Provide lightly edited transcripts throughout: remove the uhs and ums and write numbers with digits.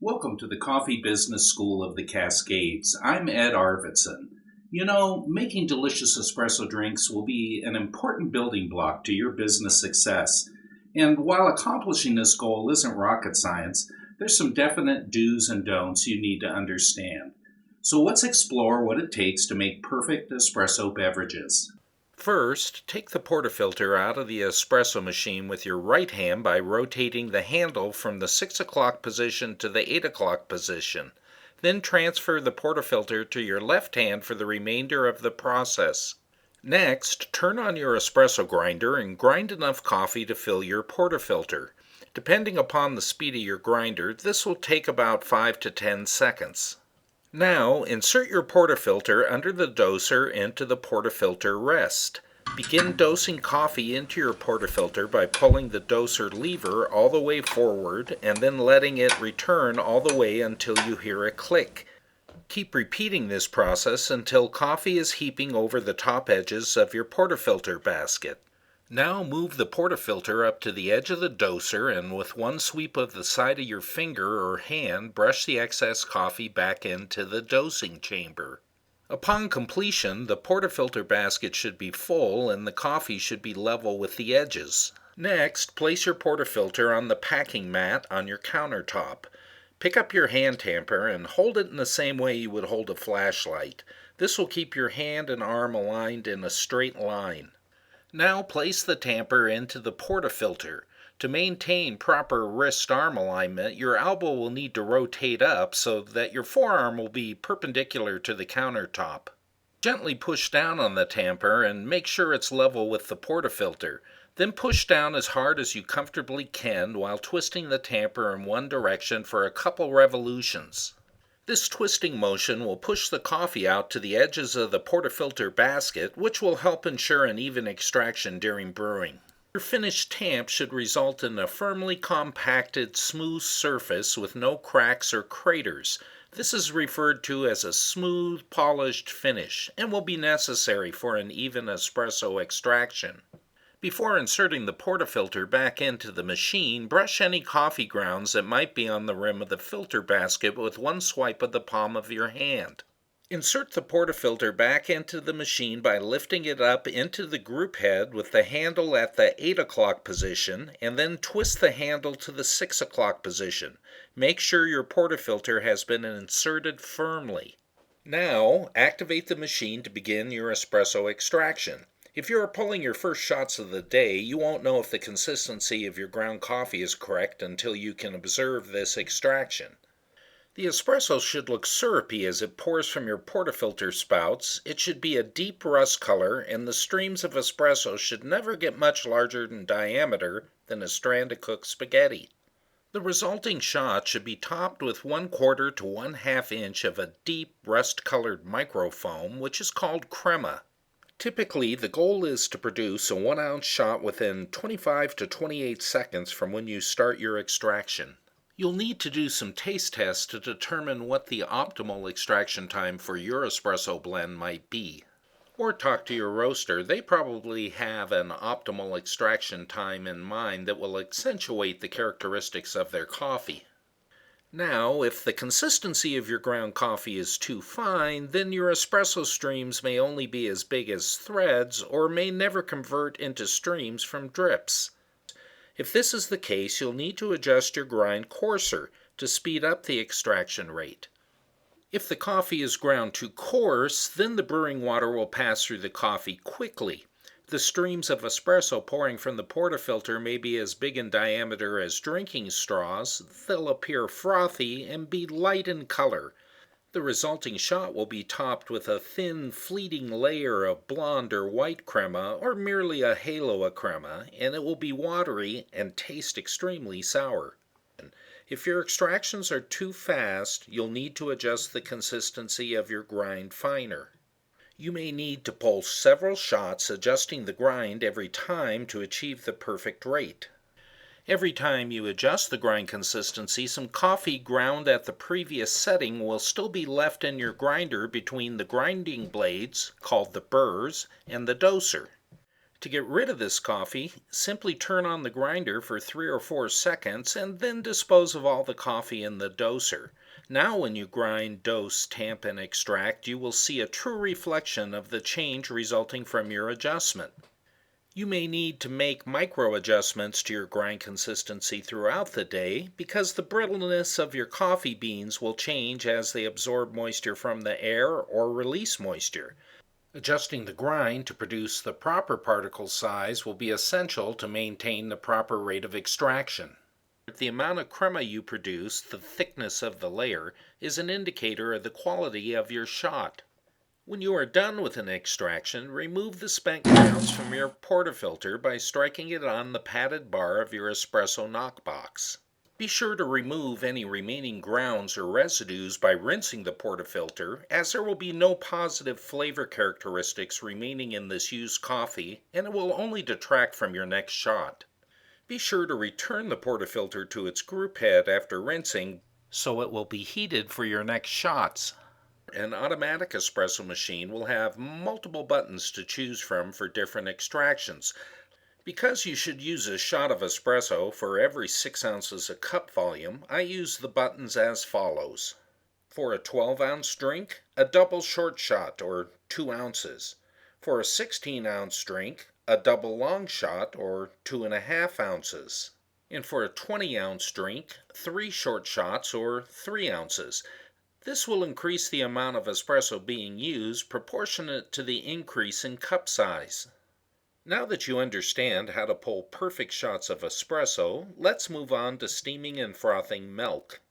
Welcome to the Coffee Business School of the Cascades. I'm Ed Arvidson. You know, making delicious espresso drinks will be an important building block to your business success. And while accomplishing this goal isn't rocket science, there's some definite do's and don'ts you need to understand. So let's explore what it takes to make perfect espresso beverages. First, take the portafilter out of the espresso machine with your right hand by rotating the handle from the 6 o'clock position to the 8 o'clock position. Then transfer the portafilter to your left hand for the remainder of the process. Next, turn on your espresso grinder and grind enough coffee to fill your portafilter. Depending upon the speed of your grinder, this will take about 5 to 10 seconds. Now, insert your portafilter under the doser into the portafilter rest. Begin dosing coffee into your portafilter by pulling the doser lever all the way forward and then letting it return all the way until you hear a click. Keep repeating this process until coffee is heaping over the top edges of your portafilter basket. Now move the portafilter up to the edge of the doser and with one sweep of the side of your finger or hand brush the excess coffee back into the dosing chamber. Upon completion, the portafilter basket should be full and the coffee should be level with the edges. Next, place your portafilter on the packing mat on your countertop. Pick up your hand tamper and hold it in the same way you would hold a flashlight. This will keep your hand and arm aligned in a straight line. Now place the tamper into the portafilter. To maintain proper wrist-arm alignment, your elbow will need to rotate up so that your forearm will be perpendicular to the countertop. Gently push down on the tamper and make sure it's level with the portafilter. Then push down as hard as you comfortably can while twisting the tamper in one direction for a couple revolutions. This twisting motion will push the coffee out to the edges of the portafilter basket, which will help ensure an even extraction during brewing. Your finished tamp should result in a firmly compacted, smooth surface with no cracks or craters. This is referred to as a smooth, polished finish and will be necessary for an even espresso extraction. Before inserting the portafilter back into the machine, brush any coffee grounds that might be on the rim of the filter basket with one swipe of the palm of your hand. Insert the portafilter back into the machine by lifting it up into the group head with the handle at the 8 o'clock position and then twist the handle to the 6 o'clock position. Make sure your portafilter has been inserted firmly. Now, activate the machine to begin your espresso extraction. If you are pulling your first shots of the day, you won't know if the consistency of your ground coffee is correct until you can observe this extraction. The espresso should look syrupy as it pours from your portafilter spouts. It should be a deep rust color, and the streams of espresso should never get much larger in diameter than a strand of cooked spaghetti. The resulting shot should be topped with 1/4 to 1/2 inch of a deep rust-colored microfoam, which is called crema. Typically, the goal is to produce a 1-ounce shot within 25 to 28 seconds from when you start your extraction. You'll need to do some taste tests to determine what the optimal extraction time for your espresso blend might be. Or talk to your roaster. They probably have an optimal extraction time in mind that will accentuate the characteristics of their coffee. Now, if the consistency of your ground coffee is too fine, then your espresso streams may only be as big as threads or may never convert into streams from drips. If this is the case, you'll need to adjust your grind coarser to speed up the extraction rate. If the coffee is ground too coarse, then the brewing water will pass through the coffee quickly. The streams of espresso pouring from the portafilter may be as big in diameter as drinking straws. They'll appear frothy and be light in color. The resulting shot will be topped with a thin, fleeting layer of blonde or white crema or merely a halo of crema, and it will be watery and taste extremely sour. If your extractions are too fast, you'll need to adjust the consistency of your grind finer. You may need to pull several shots adjusting the grind every time to achieve the perfect rate. Every time you adjust the grind consistency, some coffee ground at the previous setting will still be left in your grinder between the grinding blades, called the burrs, and the doser. To get rid of this coffee, simply turn on the grinder for 3 or 4 seconds and then dispose of all the coffee in the doser. Now when you grind, dose, tamp, and extract, you will see a true reflection of the change resulting from your adjustment. You may need to make micro adjustments to your grind consistency throughout the day because the brittleness of your coffee beans will change as they absorb moisture from the air or release moisture. Adjusting the grind to produce the proper particle size will be essential to maintain the proper rate of extraction. The amount of crema you produce, the thickness of the layer, is an indicator of the quality of your shot. When you are done with an extraction, remove the spent grounds from your portafilter by striking it on the padded bar of your espresso knockbox. Be sure to remove any remaining grounds or residues by rinsing the portafilter, as there will be no positive flavor characteristics remaining in this used coffee and it will only detract from your next shot. Be sure to return the portafilter to its group head after rinsing so it will be heated for your next shots. An automatic espresso machine will have multiple buttons to choose from for different extractions. Because you should use a shot of espresso for every 6 ounces of cup volume, I use the buttons as follows. For a 12-ounce drink, a double short shot, or 2 ounces. For a 16-ounce drink, a double long shot, or 2.5 ounces. And for a 20-ounce drink, 3 short shots, or 3 ounces. This will increase the amount of espresso being used proportionate to the increase in cup size. Now that you understand how to pull perfect shots of espresso, let's move on to steaming and frothing milk.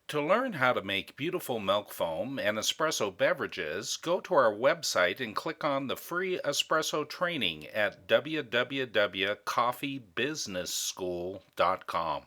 To learn how to make beautiful milk foam and espresso beverages, go to our website and click on the free espresso training at www.coffeebusinessschool.com.